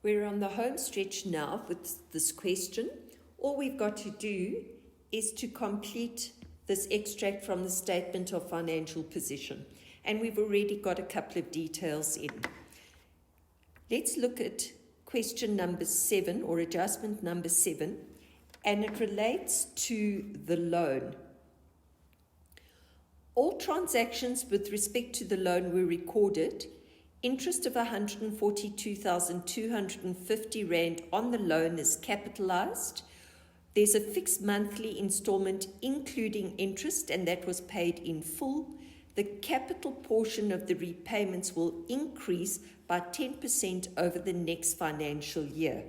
We're on the home stretch now with this question. All we've got to do is to complete this extract from the Statement of Financial Position. And we've already got a couple of details in. Let's look at question number 7, or adjustment number 7, and it relates to the loan. All transactions with respect to the loan were recorded. Interest of 142,250 Rand on the loan is capitalized. There's a fixed monthly installment including interest, and that was paid in full. The capital portion of the repayments will increase by 10% over the next financial year.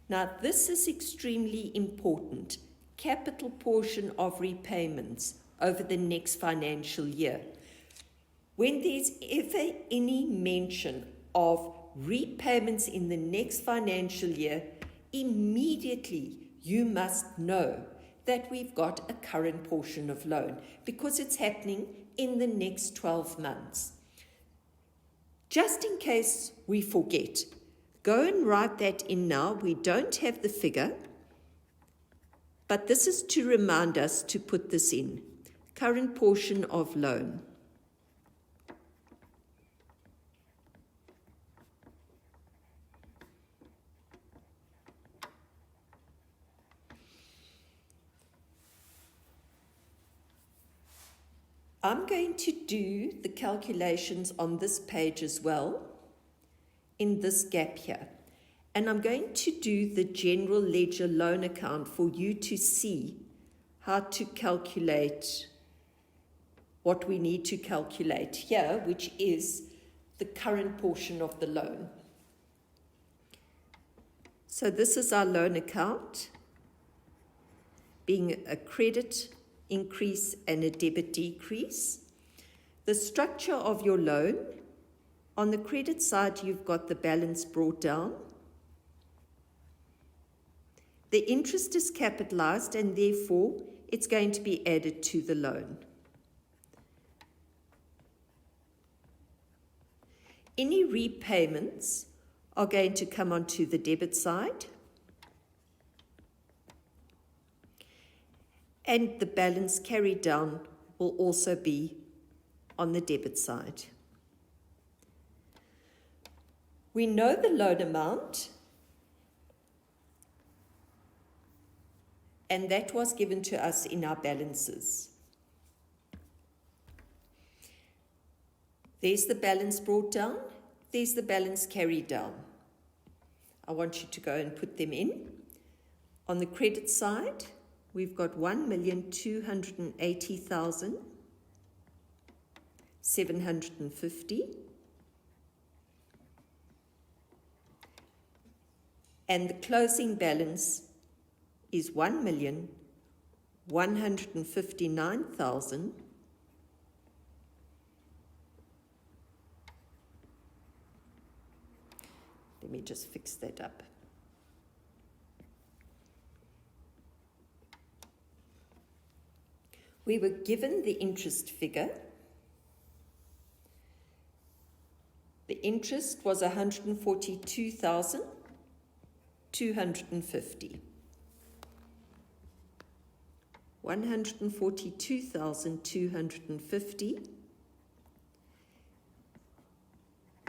Now, this is extremely important. Capital portion of repayments over the next financial year. When there's ever any mention of repayments in the next financial year, immediately you must know that we've got a current portion of loan because it's happening in the next 12 months. Just in case we forget, go and write that in now. We don't have the figure, but this is to remind us to put this in. Current portion of loan. I'm going to do the calculations on this page as well, in this gap here. And I'm going to do the general ledger loan account for you to see how to calculate what we need to calculate here, which is the current portion of the loan. So this is our loan account, being a credit increase and a debit decrease. The structure of your loan, on the credit side, you've got the balance brought down. The interest is capitalized and therefore it's going to be added to the loan. Any repayments are going to come onto the debit side. And the balance carried down will also be on the debit side. We know the loan amount, and that was given to us in our balances. There's the balance brought down, there's the balance carried down. I want you to go and put them in. On the credit side, we've got 1,280,750. And the closing balance is 1,159,000. Let me just fix that up. We were given the interest figure. The interest was 142,250. 142,250.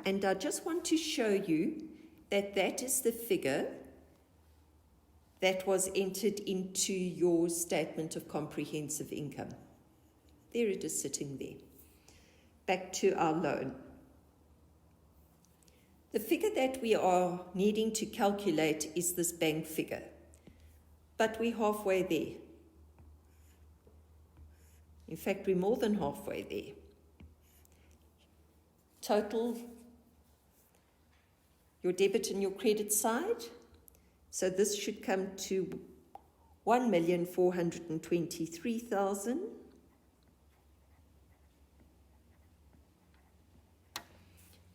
And I just want to show you that that is the figure that was entered into your statement of comprehensive income. There it is sitting there. Back to our loan. The figure that we are needing to calculate is this bank figure, but we're halfway there. In fact, we're more than halfway there. Total, your debit and your credit side. So this should come to 1,423,000.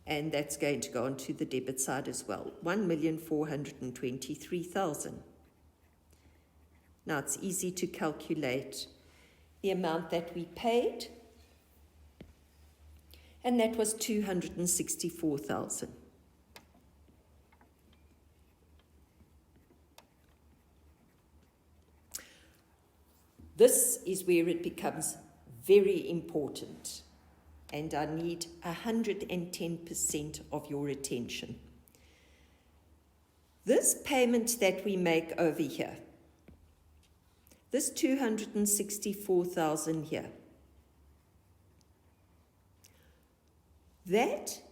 And that's going to go onto the debit side as well, 1,423,000. Now it's easy to calculate the amount that we paid, and that was 264,000. This is where it becomes very important, and I need 110% of your attention. This payment that we make over here, this 264,000 here, that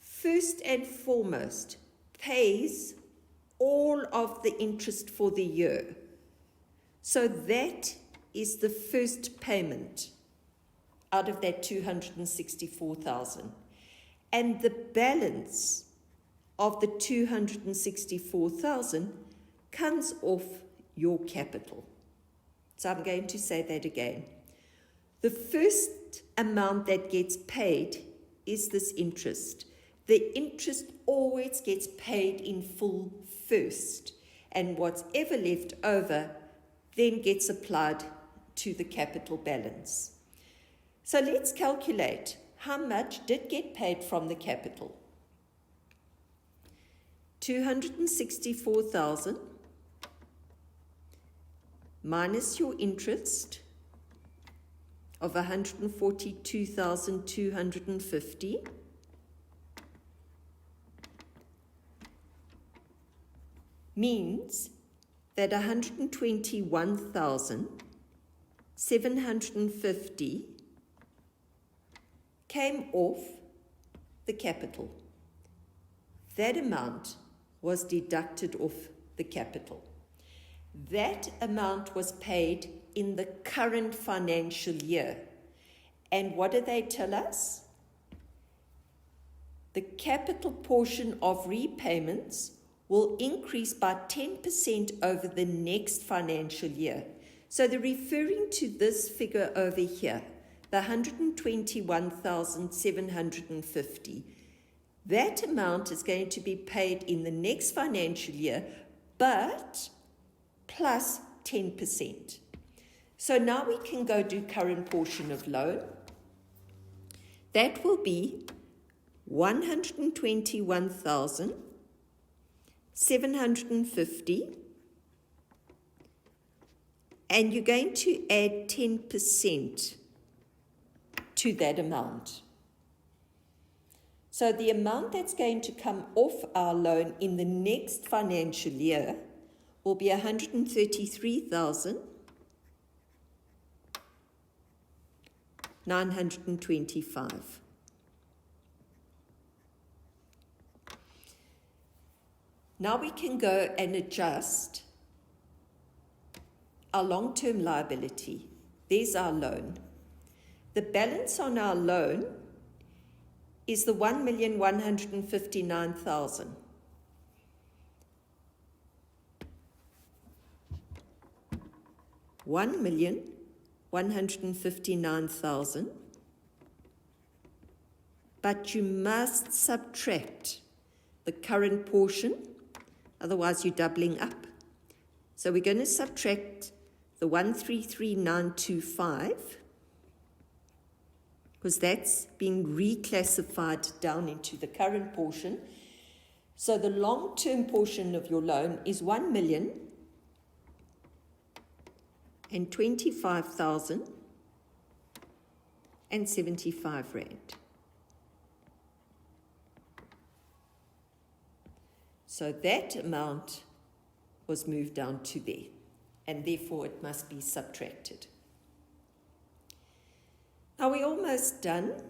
first and foremost pays all of the interest for the year. So that is the first payment out of that 264,000. And the balance of the 264,000 comes off your capital. So I'm going to say that again. The first amount that gets paid is this interest. The interest always gets paid in full first, and whatever left over then gets applied to the capital balance. So let's calculate how much did get paid from the capital. 264,000 minus your interest of 142,250 means that 121,750 came off the capital. That amount was deducted off the capital. That amount was paid in the current financial year. And what do they tell us? The capital portion of repayments will increase by 10% over the next financial year. So they're referring to this figure over here, the 121,750. That amount is going to be paid in the next financial year, but plus 10%. So now we can go do current portion of loan. That will be 121,750, and you're going to add 10% to that amount. So the amount that's going to come off our loan in the next financial year will be 133,925. Now we can go and adjust our long-term liability. There's our loan. The balance on our loan is the 1,159,000. $1,159,000, but you must subtract the current portion, otherwise you're doubling up. So we're going to subtract the 133,925, because that's been reclassified down into the current portion. So the long-term portion of your loan is 1,025,075 rand. So that amount was moved down to there, and therefore it must be subtracted. Now we're almost done.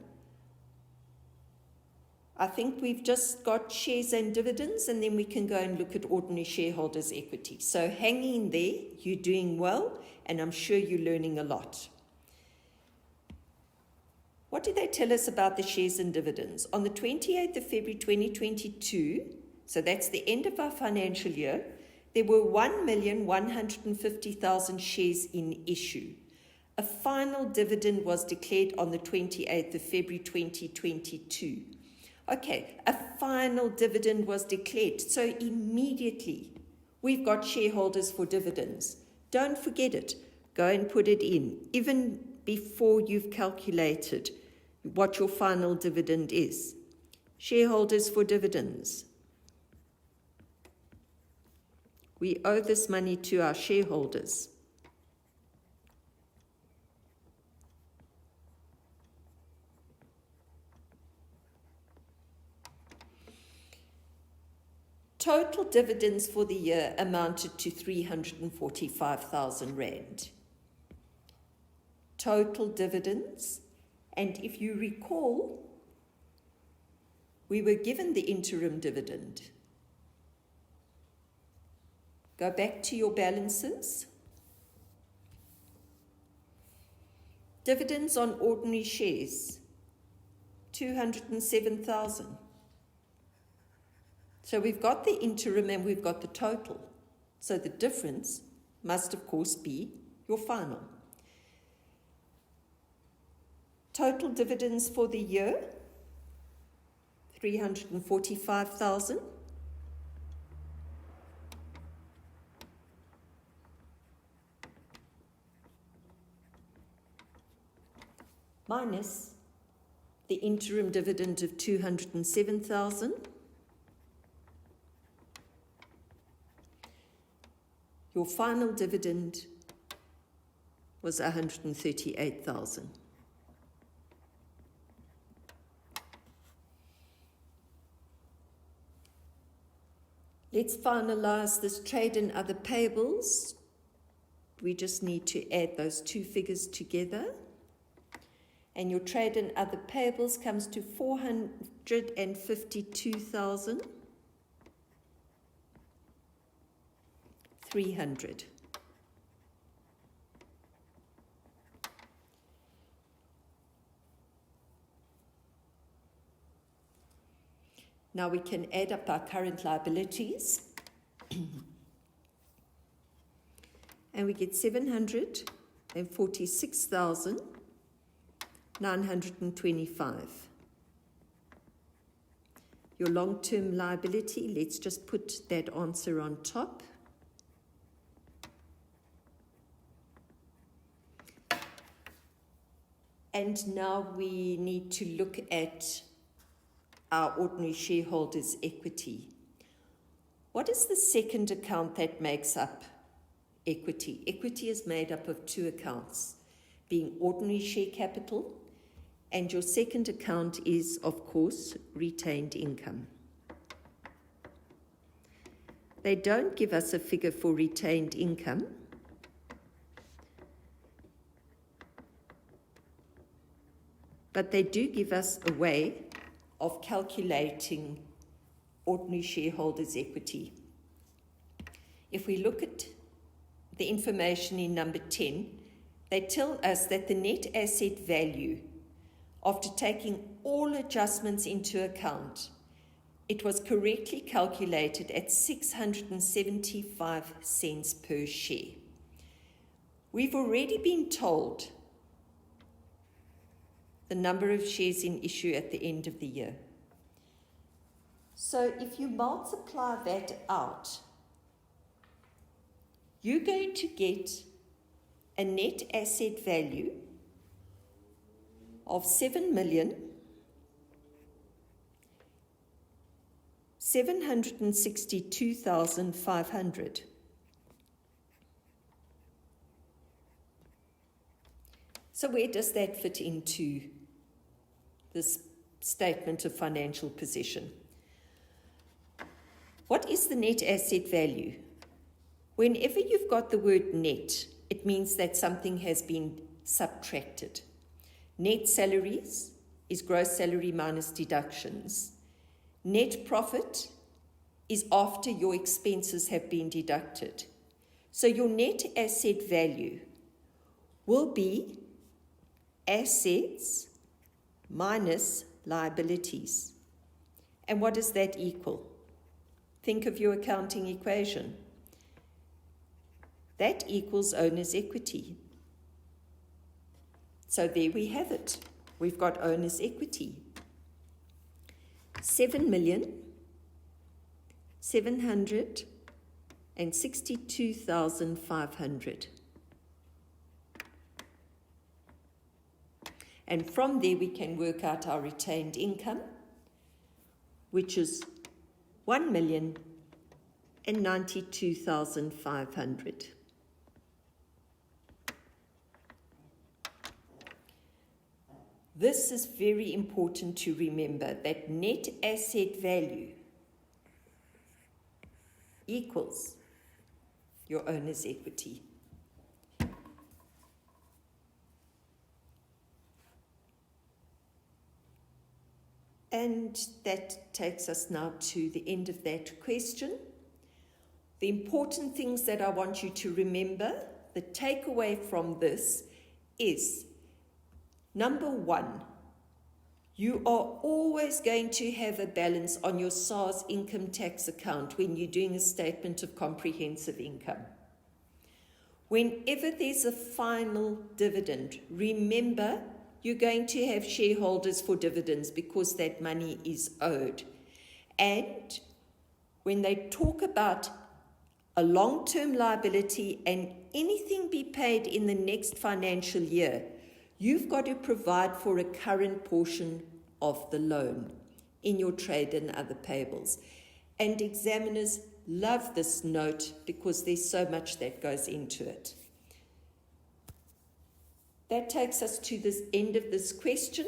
I think we've just got shares and dividends, and then we can go and look at ordinary shareholders' equity. So hang in there, you're doing well, and I'm sure you're learning a lot. What do they tell us about the shares and dividends? On the 28th of February 2022, so that's the end of our financial year, there were 1,150,000 shares in issue. A final dividend was declared on the 28th of February 2022. Okay, a final dividend was declared. So immediately we've got shareholders for dividends. Don't forget it. Go and put it in, even before you've calculated what your final dividend is. Shareholders for dividends. We owe this money to our shareholders. Total dividends for the year amounted to 345,000 Rand. Total dividends, and if you recall, we were given the interim dividend. Go back to your balances. Dividends on ordinary shares, 207,000. So we've got the interim and we've got the total. So the difference must, of course, be your final. Total dividends for the year, 345,000. Minus the interim dividend of 207,000. Your final dividend was 138,000. Let's finalize this trade and other payables. We just need to add those two figures together. And your trade and other payables comes to 452,300. Now we can add up our current liabilities. And we get 746,925. Your long-term liability, let's just put that answer on top. And now we need to look at our ordinary shareholders' equity. What is the second account that makes up equity? Equity is made up of two accounts, being ordinary share capital, and your second account is, of course, retained income. They don't give us a figure for retained income, but they do give us a way of calculating ordinary shareholders' equity. If we look at the information in number 10, they tell us that the net asset value, after taking all adjustments into account, it was correctly calculated at 675 cents per share. We've already been told the number of shares in issue at the end of the year. So if you multiply that out, you're going to get a net asset value of 7,762,500. So where does that fit into this statement of financial position? What is the net asset value? Whenever you've got the word net, it means that something has been subtracted. Net salaries is gross salary minus deductions. Net profit is after your expenses have been deducted. So your net asset value will be assets minus liabilities. And what does that equal? Think of your accounting equation. That equals owner's equity. So there we have it. We've got owner's equity. 7,762,500. And from there we can work out our retained income, which is 1,092,500. This is very important to remember, that net asset value equals your owner's equity. And that takes us now to the end of that question. The important things that I want you to remember, the takeaway from this is, number one, you are always going to have a balance on your SARS income tax account when you're doing a statement of comprehensive income. Whenever there's a final dividend, remember you're going to have shareholders for dividends because that money is owed. And when they talk about a long-term liability and anything be paid in the next financial year, you've got to provide for a current portion of the loan in your trade and other payables. And examiners love this note because there's so much that goes into it. That takes us to the end of this question.